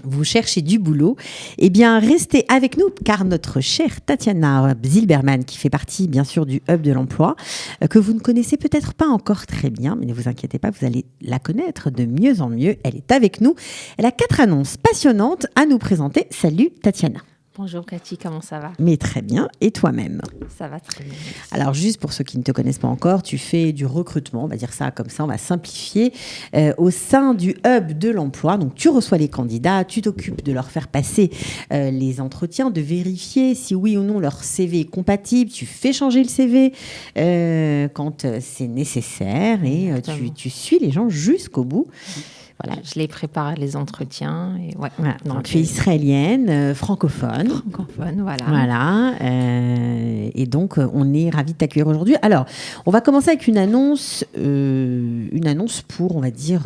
vous cherchez du boulot, eh bien, restez avec nous car notre chère Tatiana Zilberman, qui fait partie bien sûr du Hub de l'emploi, que vous ne connaissez peut-être pas encore très bien, mais ne vous inquiétez pas, vous allez la connaître de mieux en mieux. Elle est avec nous. Elle a 4 annonces passionnantes à nous présenter. Salut Tatiana. Bonjour Cathy, comment ça va? Mais très bien, et toi-même? Ça va très bien. Alors juste pour ceux qui ne te connaissent pas encore, tu fais du recrutement, on va dire ça comme ça, on va simplifier, au sein du Hub de l'emploi. Donc tu reçois les candidats, tu t'occupes de leur faire passer les entretiens, de vérifier si oui ou non leur CV est compatible, tu fais changer le CV quand c'est nécessaire et tu suis les gens jusqu'au bout. Voilà, je les prépare les entretiens. Et ouais. Voilà, donc tu es israélienne, francophone. Francophone, voilà. Voilà. Et donc, on est ravis de t'accueillir aujourd'hui. Alors, on va commencer avec une annonce pour, on va dire,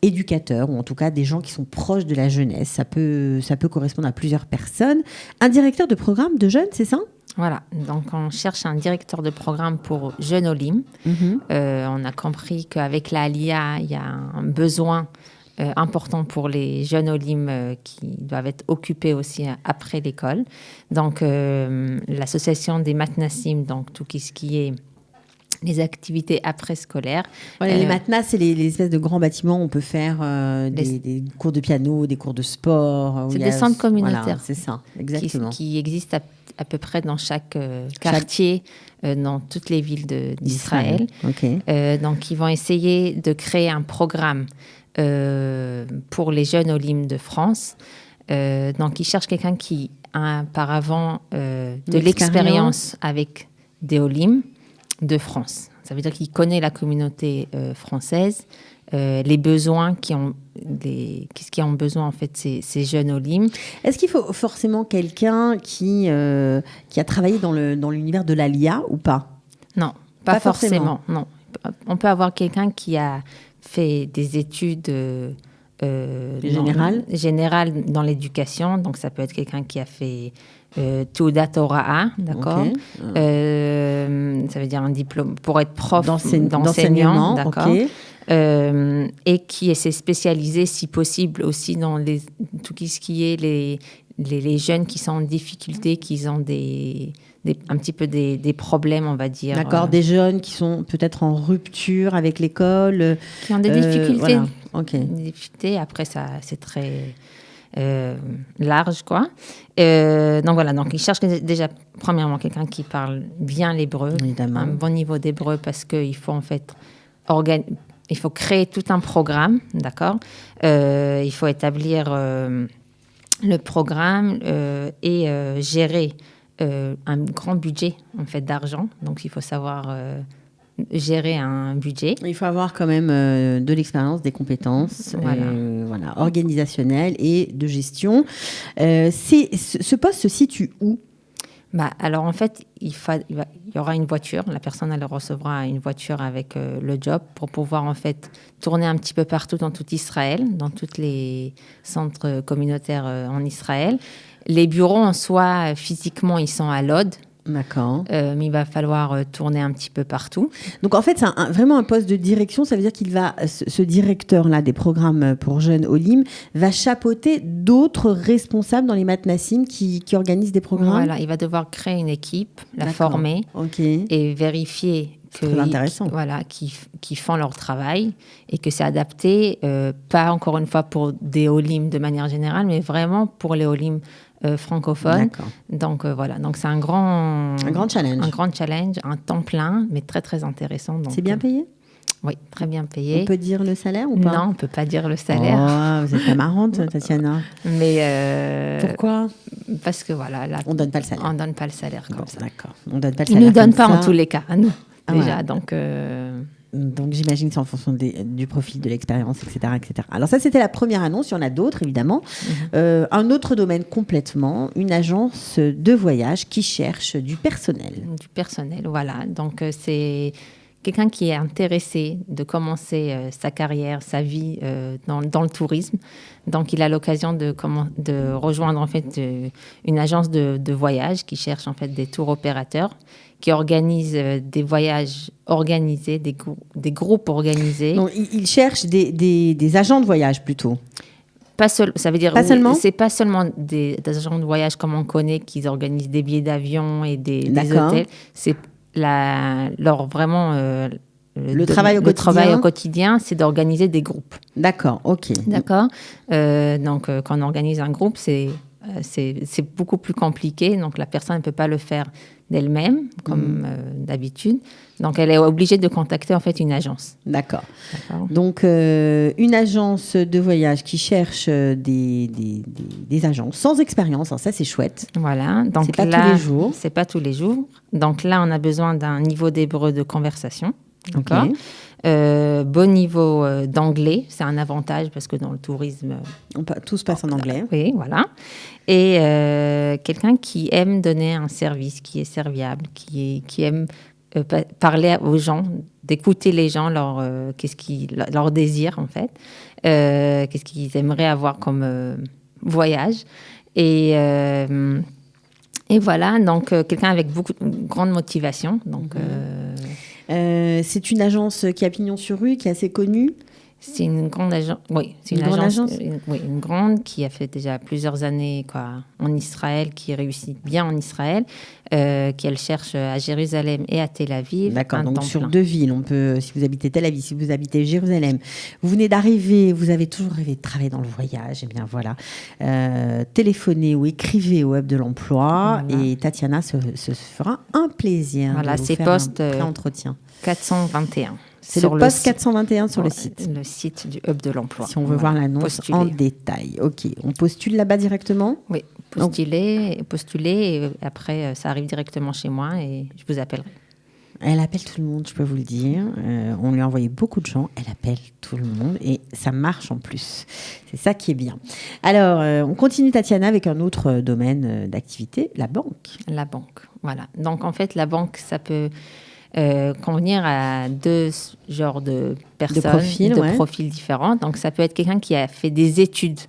éducateurs, ou en tout cas des gens qui sont proches de la jeunesse. Ça peut correspondre à plusieurs personnes. Un directeur de programme de jeunes, c'est ça ? Voilà, donc on cherche un directeur de programme pour jeunes Olim. On a compris qu'avec la Aliyah, il y a un besoin important pour les jeunes Olim qui doivent être occupés aussi après l'école. Donc l'association des Matnassim, donc tout ce qui est les activités après-scolaires. Voilà, les matnas, c'est les espèces de grands bâtiments où on peut faire des cours de piano, des cours de sport. C'est des centres communautaires. Voilà, c'est ça, exactement. Qui existent à peu près dans chaque quartier, dans toutes les villes d'Israël. Okay. Donc, ils vont essayer de créer un programme pour les jeunes Olim de France. Donc, ils cherchent quelqu'un qui a auparavant de l'expérience avec des Olim de France. Ça veut dire qu'il connaît la communauté française, les besoins qu'est-ce qu'ils ont besoin en fait ces jeunes Olim. Est-ce qu'il faut forcément quelqu'un qui a travaillé dans l'univers de l'Aliyah ou pas? Non, pas forcément. Non, on peut avoir quelqu'un qui a fait des études générales dans l'éducation. Donc ça peut être quelqu'un qui a fait Teudat Hora'a, d'accord. Okay. Ça veut dire un diplôme pour être prof d'enseignement, d'accord. Okay. Et qui s'est spécialisé, si possible, aussi dans tout ce qui est les jeunes qui sont en difficulté, qui ont un petit peu des problèmes, on va dire. D'accord, des jeunes qui sont peut-être en rupture avec l'école. Qui ont des difficultés. Voilà. Okay. Des difficultés, après, ça, c'est très large, quoi. Donc voilà, donc ils cherchent déjà, premièrement, quelqu'un qui parle bien l'hébreu, évidemment. Un bon niveau d'hébreu, parce qu'il faut en fait il faut créer tout un programme, d'accord. Il faut établir le programme et gérer un grand budget en fait d'argent. Donc il faut savoir gérer un budget. Il faut avoir quand même de l'expérience, des compétences organisationnelles et de gestion. Ce poste se situe où ? Alors en fait, il y aura une voiture. La personne elle recevra une voiture avec le job pour pouvoir en fait tourner un petit peu partout dans tout Israël, dans tous les centres communautaires en Israël. Les bureaux en soi, physiquement, ils sont à Lod. D'accord. Mais il va falloir tourner un petit peu partout. Donc en fait, c'est vraiment un poste de direction. Ça veut dire ce directeur-là des programmes pour jeunes Olim va chapeauter d'autres responsables dans les Matnassim qui organisent des programmes. Voilà, il va devoir créer une équipe, la former et vérifier qu'ils font leur travail et que c'est adapté, pas encore une fois pour des Olim de manière générale, mais vraiment pour les Olim francophones. Donc voilà, donc c'est un grand challenge, un temps plein, mais très très intéressant. C'est bien payé ? Oui, très bien payé. On peut dire le salaire ou pas ? Non, on ne peut pas dire le salaire. Oh, vous êtes pas marrante, Tatiana. Mais pourquoi ? Parce que voilà, là, on ne donne pas le salaire. On ne donne pas le salaire comme ça. D'accord. On donne pas le salaire. Ils ne nous donnent pas en tous les cas, à nous, déjà. Donc, j'imagine que c'est en fonction du profil, de l'expérience, etc., etc. Alors, ça, c'était la première annonce. Il y en a d'autres, évidemment. Un autre domaine complètement, une agence de voyage qui cherche du personnel. Du personnel, voilà. Donc, c'est quelqu'un qui est intéressé de commencer sa carrière, sa vie dans le tourisme. Donc, il a l'occasion de rejoindre, en fait, une agence de voyage qui cherche, en fait, des tours opérateurs qui organisent des voyages organisés, des groupes organisés. Donc, ils cherchent des agents de voyage plutôt. Ça veut dire pas seulement. C'est pas seulement des agents de voyage comme on connaît qui organisent des billets d'avion et des hôtels. C'est vraiment le travail au quotidien, c'est d'organiser des groupes. D'accord, ok. D'accord. Donc quand on organise un groupe, c'est beaucoup plus compliqué. Donc la personne ne peut pas le faire d'elle-même comme d'habitude. Donc elle est obligée de contacter en fait une agence. D'accord. Donc une agence de voyage qui cherche des agents sans expérience, ça c'est chouette. Voilà. Donc c'est pas tous les jours. C'est pas tous les jours. Donc là on a besoin d'un niveau d'hébreu de conversation. D'accord. Bon niveau d'anglais, c'est un avantage parce que dans le tourisme, tout se passe en anglais. Oui, voilà. Et quelqu'un qui aime donner un service, qui est serviable, qui aime parler aux gens, d'écouter les gens, leur désir en fait, qu'est-ce qu'ils aimeraient avoir comme voyage. Et voilà, donc quelqu'un avec grande motivation. Donc, c'est une agence qui a pignon sur rue, qui est assez connue. C'est une grande agence. Oui, c'est une agence. Une grande qui a fait déjà plusieurs années en Israël, qui réussit bien en Israël, qu'elle cherche à Jérusalem et à Tel Aviv. D'accord, donc sur 2 villes, on peut, si vous habitez Tel Aviv, si vous habitez Jérusalem, vous venez d'arriver, vous avez toujours rêvé de travailler dans le voyage, et bien voilà, téléphonez ou écrivez au Hub de l'Emploi et Tatiana se fera un plaisir de vous faire un pré-entretien. 421. C'est le poste 421 sur le site. Le site du Hub de l'Emploi. Si on veut voir l'annonce en détail. Ok, on postule là-bas directement ? Oui, postuler et après ça arrive directement chez moi et je vous appellerai. Elle appelle tout le monde, je peux vous le dire. On lui a envoyé beaucoup de gens, elle appelle tout le monde et ça marche en plus. C'est ça qui est bien. Alors, on continue Tatiana avec un autre domaine d'activité, la banque. La banque, voilà. Donc en fait, la banque, ça peut... convenir à 2 genres de personnes, profils différents. Donc, ça peut être quelqu'un qui a fait des études,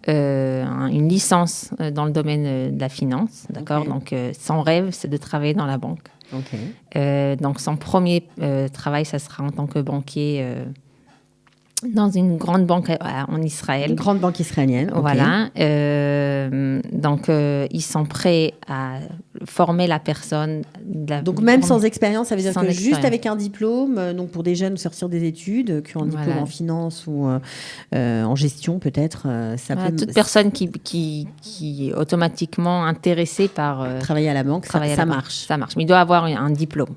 une licence dans le domaine de la finance, d'accord. Donc, son rêve, c'est de travailler dans la banque. Donc, son premier travail, ça sera en tant que banquier dans une grande banque en Israël. Une grande banque israélienne. Voilà. Donc, ils sont prêts à former la personne. Donc, même sans expérience, ça veut dire que juste avec un diplôme, donc pour des jeunes sortir des études, qui ont un diplôme en finance ou en gestion peut-être, ça peut... Toute personne qui est automatiquement intéressée par... travailler à la banque, ça marche. Ça marche, mais il doit avoir un diplôme.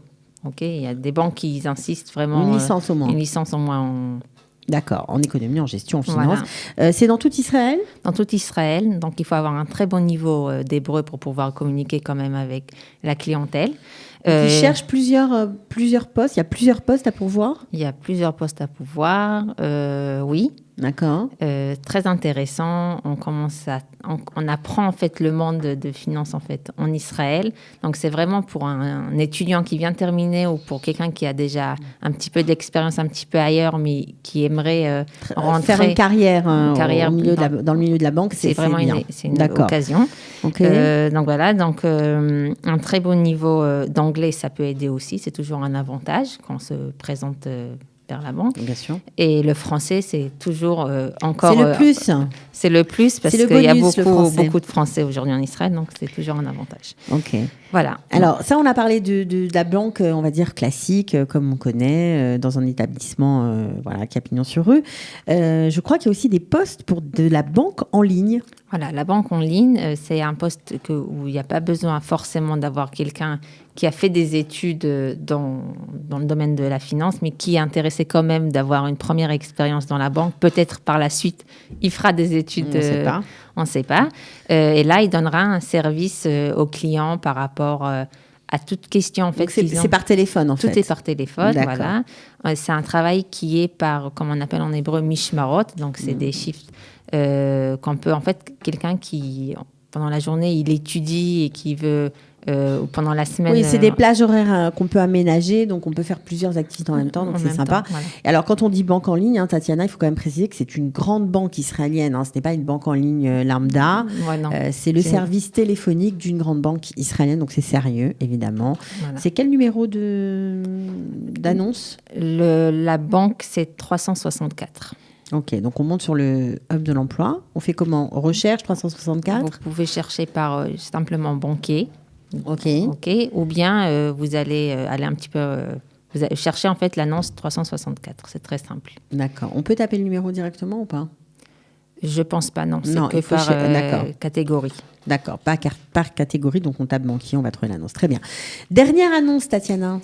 Il y a des banques qui insistent vraiment... Une licence au moins. Une licence au moins D'accord, en économie, en gestion, en finance. Voilà. C'est dans tout Israël ? Dans tout Israël. Donc, il faut avoir un très bon niveau d'hébreu pour pouvoir communiquer quand même avec la clientèle. Ils cherchent plusieurs postes. Il y a plusieurs postes à pourvoir ? Il y a plusieurs postes à pourvoir, oui. D'accord. Très intéressant. On apprend en fait le monde de finance en fait en Israël. Donc c'est vraiment pour un étudiant qui vient de terminer ou pour quelqu'un qui a déjà un petit peu d'expérience un petit peu ailleurs, mais qui aimerait faire une carrière, dans le milieu de la banque. C'est vraiment une occasion. Donc voilà. Donc un très bon niveau d'anglais, ça peut aider aussi. C'est toujours un avantage quand on se présente vers la banque. Bien sûr. Et le français, c'est toujours encore... C'est le plus. C'est le plus parce qu'il y a beaucoup de Français aujourd'hui en Israël, donc c'est toujours un avantage. Ok. Voilà. Alors ça, on a parlé de la banque, on va dire classique, comme on connaît, dans un établissement qui a pignon sur rue. Je crois qu'il y a aussi des postes pour de la banque en ligne. Voilà, la banque en ligne, c'est un poste où il n'y a pas besoin forcément d'avoir quelqu'un qui a fait des études dans le domaine de la finance, mais qui est intéressé quand même d'avoir une première expérience dans la banque. Peut-être par la suite, il fera des études. On ne sait pas. Et là, il donnera un service aux clients par rapport à toute question. En fait, c'est par téléphone, en fait. Tout est par téléphone, voilà. C'est un travail qui est par, comme on appelle en hébreu, mishmarot. Donc, c'est des shifts qu'on peut, en fait, quelqu'un qui, pendant la journée, il étudie et qui veut... pendant la semaine. Oui, c'est des plages horaires qu'on peut aménager, donc on peut faire plusieurs activités en même temps, donc c'est sympa. Voilà. Et alors, quand on dit banque en ligne, Tatiana, il faut quand même préciser que c'est une grande banque israélienne, ce n'est pas une banque en ligne lambda, c'est le service téléphonique d'une grande banque israélienne, donc c'est sérieux, évidemment. Voilà. C'est quel numéro d'annonce ? La banque, c'est 364. Ok, donc on monte sur le hub de l'emploi. On fait comment? Recherche 364. Vous pouvez chercher par simplement banquier. Ok. Ou bien vous allez aller un petit peu... vous allez chercher en fait l'annonce 364. C'est très simple. D'accord. On peut taper le numéro directement ou pas? Je pense pas, non. C'est que par catégorie. D'accord, par catégorie. Donc on tape banquier, on va trouver l'annonce. Très bien. Dernière annonce, Tatiana.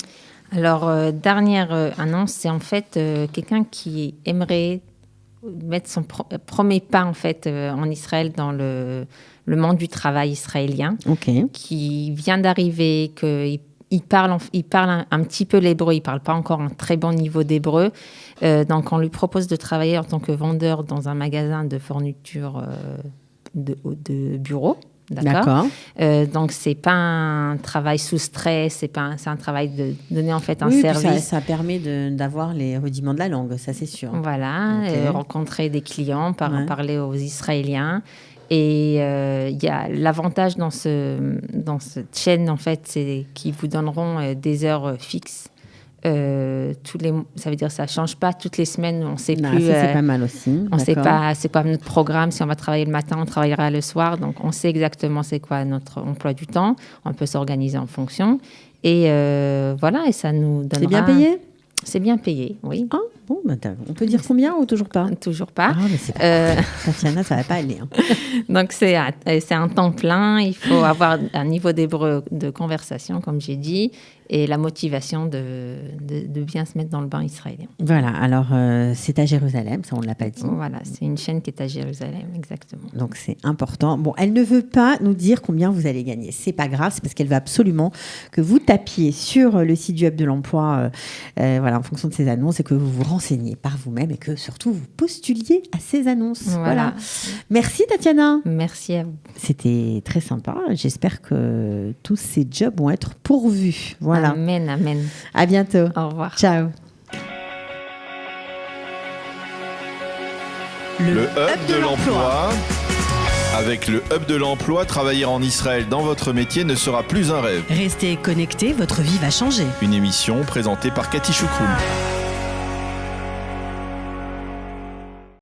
Alors, dernière annonce, c'est en fait quelqu'un qui aimerait mettre son premier pas en fait en Israël dans le monde du travail israélien, qui vient d'arriver, qu'il parle un petit peu l'hébreu, il ne parle pas encore un très bon niveau d'hébreu. Donc, on lui propose de travailler en tant que vendeur dans un magasin de fourniture de bureau. D'accord. Donc, ce n'est pas un travail sous stress, c'est un travail de donner en fait un service. Ça permet d'avoir les rudiments de la langue, ça c'est sûr. Voilà, rencontrer des clients, parler aux Israéliens. Et il y a l'avantage dans cette chaîne, en fait, c'est qu'ils vous donneront des heures fixes. Ça veut dire que ça ne change pas toutes les semaines. On ne sait plus. Ça, c'est pas mal aussi. On ne sait pas c'est quoi notre programme. Si on va travailler le matin, on travaillera le soir. Donc, on sait exactement c'est quoi notre emploi du temps. On peut s'organiser en fonction. Et voilà, et ça nous donnera... C'est bien payé? C'est bien payé, oui. Ah, bon, on peut dire combien ou toujours pas? Toujours pas. Ah, mais c'est pas Tatiana, ça va pas aller. Hein. Donc, c'est un temps plein. Il faut avoir un niveau d'hébreu de conversation, comme j'ai dit, et la motivation de bien se mettre dans le bain israélien. Voilà, alors c'est à Jérusalem, ça on ne l'a pas dit. Voilà, c'est une chaîne qui est à Jérusalem, exactement. Donc c'est important. Bon, elle ne veut pas nous dire combien vous allez gagner. C'est pas grave, c'est parce qu'elle veut absolument que vous tapiez sur le site du Hub de l'Emploi, en fonction de ces annonces, et que vous vous renseigniez par vous-même et que surtout vous postuliez à ces annonces. Voilà. Merci Tatiana. Merci à vous. C'était très sympa. J'espère que tous ces jobs vont être pourvus. Voilà. Amen, amen. À bientôt. Au revoir. Ciao. Le Hub de l'Emploi. Avec le Hub de l'Emploi, travailler en Israël dans votre métier ne sera plus un rêve. Restez connectés, votre vie va changer. Une émission présentée par Cathy Choukroul.